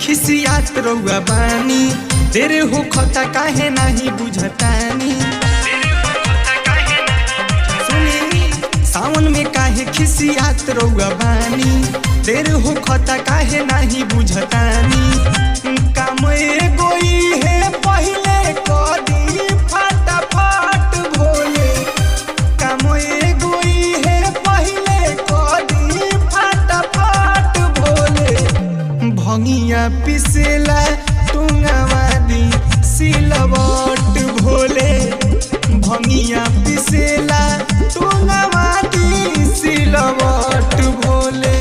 खिसियात रउआ बानी, देर हो खता काहे नाही बुझतानी। सुनी सावन में काहे खिसियात रउआ बानी, देर हो खता काहे नाही बुझतानी। काम एगोई है पहिले कदी फटाफट भोले, काम एगोई है पहिले कदी फटाफट भोले। भंगिया पिसेला टुंगावादी सिलवट भोले, भंगिया पिसेला टुंगावादी सिलवट भोले।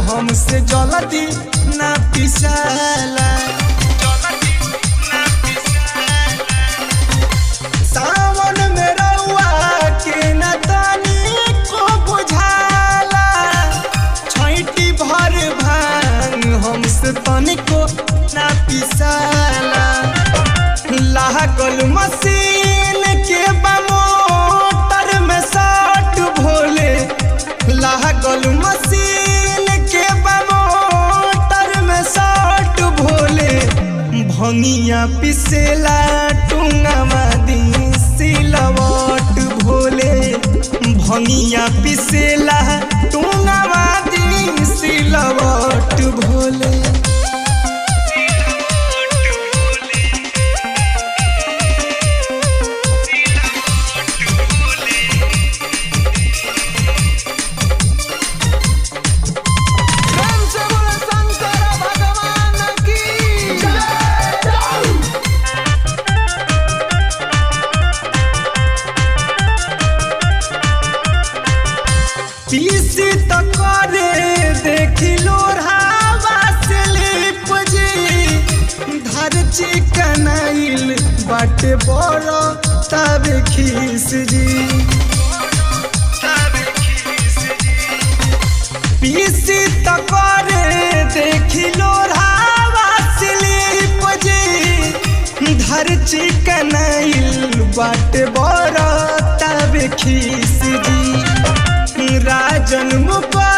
हमसे जल्दी ना पिसाला, सावन में रउआ के न तनी को बुझाला। छैटी भर भांग हमसे तनिको ना पिसाला। लागल मशीन के मोटर में सट भोले, लागल मशीन भंगिया पिसेला टुंगावादी सिलवट भोले, भंगिया पिसेला टुंगावादी सिलवट भोले। पीसी तो करे देखी लोढ़ावा स्लिप जी, धर चिकनाइल बाटे बड़ा तब खीस जी। पीसी तो करे देखी लोढ़ावा स्लिप जी, धर चिकनाइल बाटे बड़ा तब खीस जी। राजन मुपा